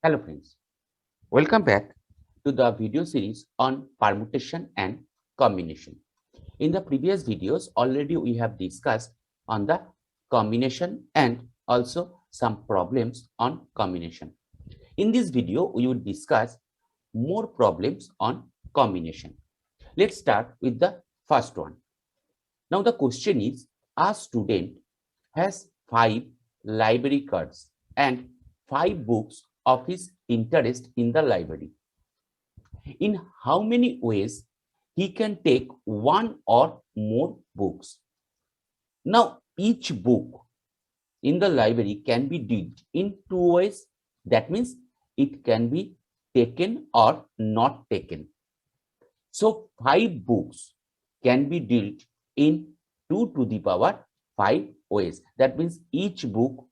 Hello friends, welcome back to the video series on permutation and combination. In the previous videos already we have discussed on the combination and also some problems on combination. In this video we will discuss more problems on combination. Let's start with the first one. Now the question is, a student has 5 library cards and 5 books of his interest in the library. In how many ways he can take one or more books? Now, each book in the library can be did in 2 ways. That means it can be taken or not taken. So, 5 books can be dealt in 2 to the power 5 ways. That means each book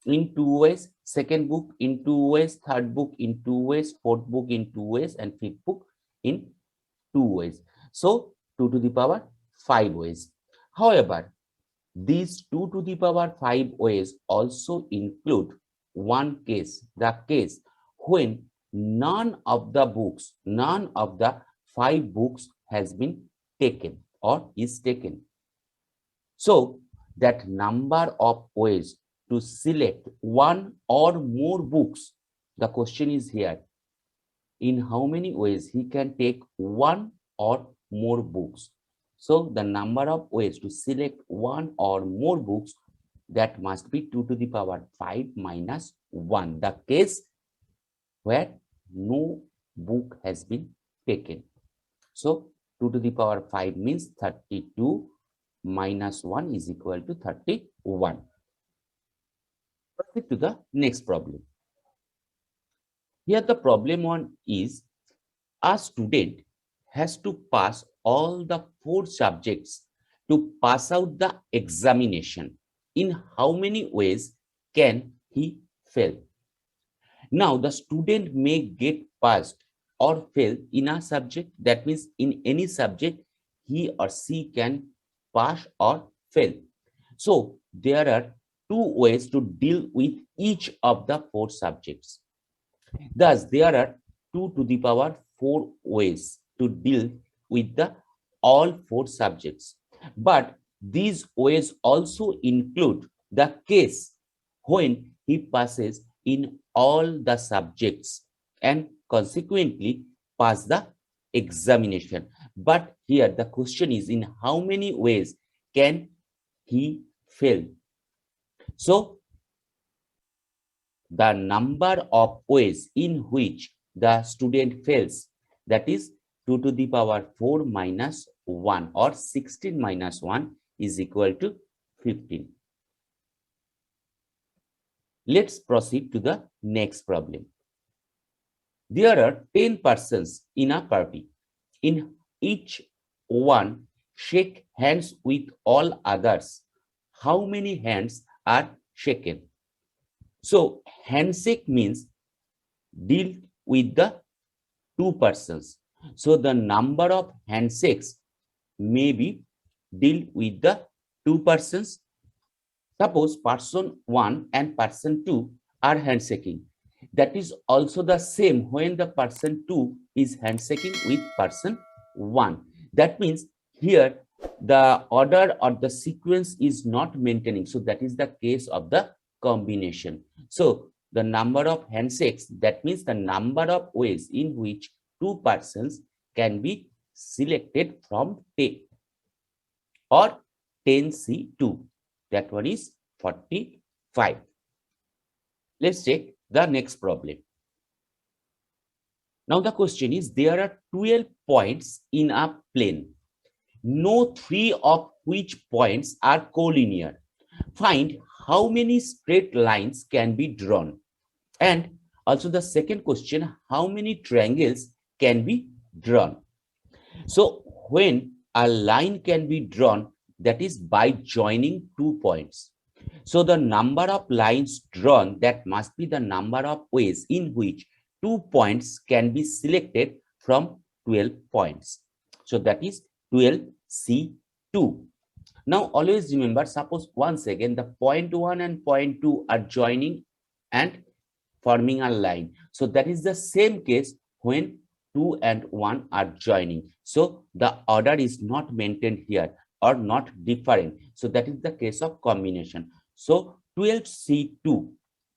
in 2 ways, second book in 2 ways, third book in 2 ways, fourth book in 2 ways, and fifth book in 2 ways. So 2 to the power 5 ways. However, these 2 to the power 5 ways also include one case, the case when none of the 5 books has been taken or is taken. So that number of ways to select one or more books, the question is here, in how many ways he can take one or more books. So the number of ways to select one or more books, that must be 2 to the power 5 minus 1, the case where no book has been taken. So 2 to the power 5 means 32 minus 1 is equal to 31. Proceed to the next problem. Here the problem one is, a student has to pass all the 4 subjects to pass out the examination. In how many ways can he fail? Now the student may get passed or fail in a subject. That means in any subject he or she can pass or fail. So there are 2 ways to deal with each of the 4 subjects. Thus, there are 2 to the power 4 ways to deal with the all 4 subjects. But these ways also include the case when he passes in all the subjects and consequently pass the examination. But here the question is, in how many ways can he fail? So the number of ways in which the student fails, that is 2 to the power 4 minus 1 or 16 minus 1 is equal to 15. Let's proceed to the next problem. There are 10 persons in a party. In each one shake hands with all others. How many hands are shaken? So handshake means deal with the 2 persons. So the number of handshakes may be deal with the 2 persons. Suppose person 1 and person 2 are handshaking. That is also the same when the person 2 is handshaking with person 1. That means here the order or the sequence is not maintaining. So that is the case of the combination. So the number of handshakes, that means the number of ways in which 2 persons can be selected from 10 or 10C2. That one is 45. Let's take the next problem. Now the question is, there are 12 points in a plane. No 3 of which points are collinear. Find how many straight lines can be drawn. And also the second question, how many triangles can be drawn? So when a line can be drawn, that is by joining 2 points. So the number of lines drawn, that must be the number of ways in which 2 points can be selected from 12 points. So that is 12C2. Now always remember, suppose once again the point 1 and point 2 are joining, and forming a line. So that is the same case when 2 and 1 are joining. So the order is not maintained here or not different. So that is the case of combination. So 12C2,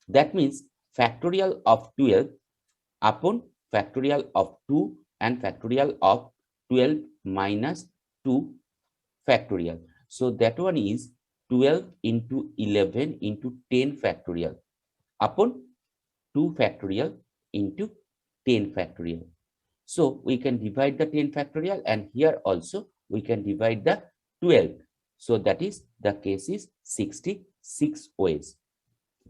that means factorial of 12 upon factorial of 2 and factorial of 12 minus 2 factorial. So that one is 12 into 11 into 10 factorial upon 2 factorial into 10 factorial. So we can divide the 10 factorial, and here also we can divide the 12. So that is the case is 66 ways.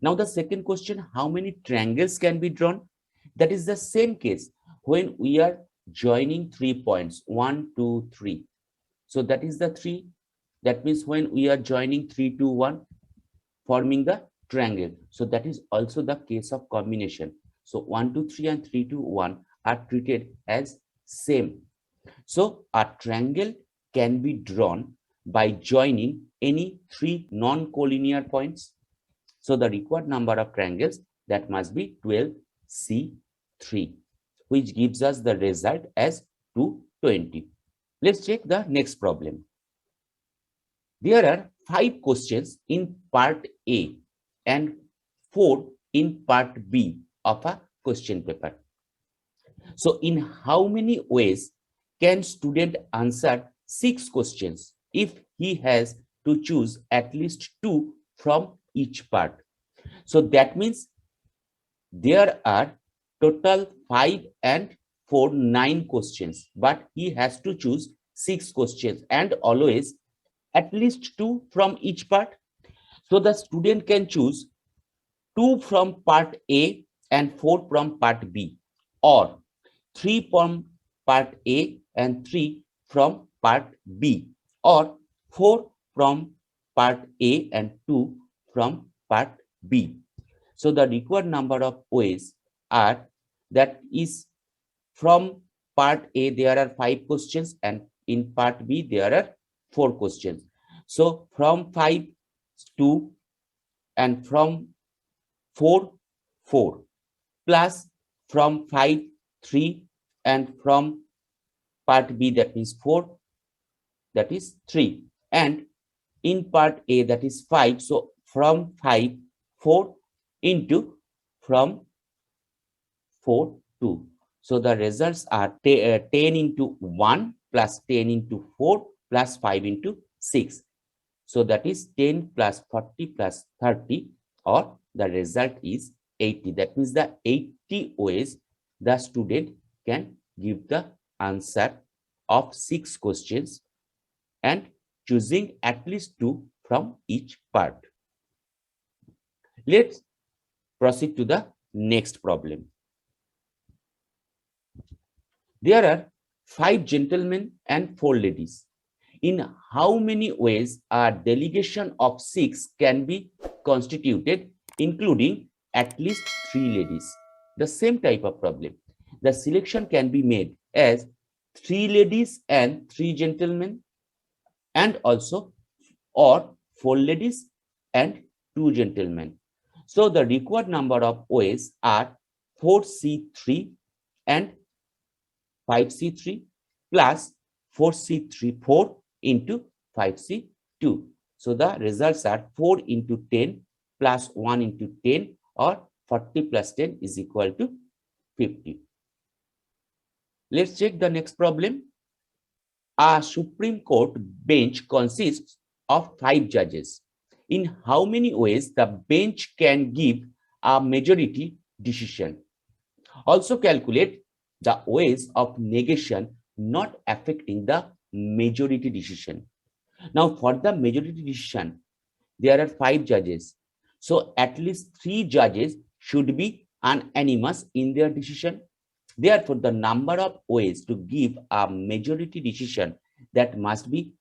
Now the second question, how many triangles can be drawn? That is the same case when we are joining 3 points, 1, 2, 3. So that is the 3. That means when we are joining 3 to 1, forming the triangle. So that is also the case of combination. So 1 to 3 and 3 to 1 are treated as same. So a triangle can be drawn by joining any 3 non-collinear points. So the required number of triangles, that must be 12C3, which gives us the result as 220. Let's check the next problem. There are 5 questions in part A and 4 in part B of a question paper. So in how many ways can student answer 6 questions if he has to choose at least 2 from each part? So that means there are total 5 and 4, 9 questions, but he has to choose 6 questions and always at least 2 from each part. So the student can choose 2 from part A and 4 from part B, or 3 from part A and 3 from part B, or 4 from part A and 2 from part B. So the required number of ways are, that is, from part A there are 5 questions and in part B there are 4 questions. So from 5, 2, and from 4, 4, plus from 5, 3, and from part B, that means 4, that is 3, and in part A, that is 5. So from 5, 4 into from 4, 2. So the results are 10 into 1 plus 10 into 4 plus 5 into 6. So that is 10 plus 40 plus 30, or the result is 80. That means the 80 ways the student can give the answer of 6 questions and choosing at least 2 from each part. Let's proceed to the next problem. There are 5 gentlemen and 4 ladies. In how many ways a delegation of 6 can be constituted, including at least 3 ladies? The same type of problem. The selection can be made as 3 ladies and 3 gentlemen, and also or 4 ladies and 2 gentlemen. So the required number of ways are 4C3 and 5C3 plus 4C3, 4 into 5C2. So the results are 4 into 10 plus 1 into 10, or 40 plus 10 is equal to 50. Let's check the next problem. A Supreme Court bench consists of 5 judges. In how many ways the bench can give a majority decision? Also calculate the ways of negation not affecting the majority decision. Now for the majority decision, there are 5 judges. So at least 3 judges should be unanimous in their decision. Therefore, the number of ways to give a majority decision, that must be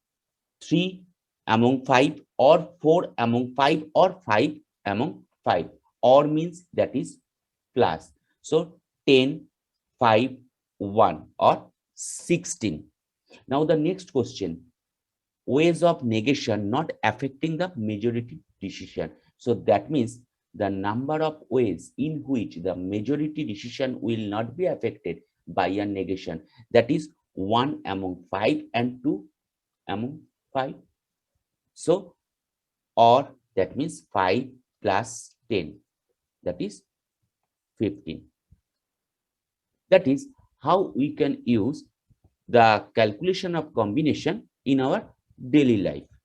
3 among 5, or 4 among 5, or 5 among 5, or means that is plus. So 10, 5, 1, or 16. Now the next question, ways of negation not affecting the majority decision. So that means the number of ways in which the majority decision will not be affected by a negation, that is 1 among 5 and 2 among 5. So, or that means 5 plus 10, that is 15. That is how we can use the calculation of combination in our daily life.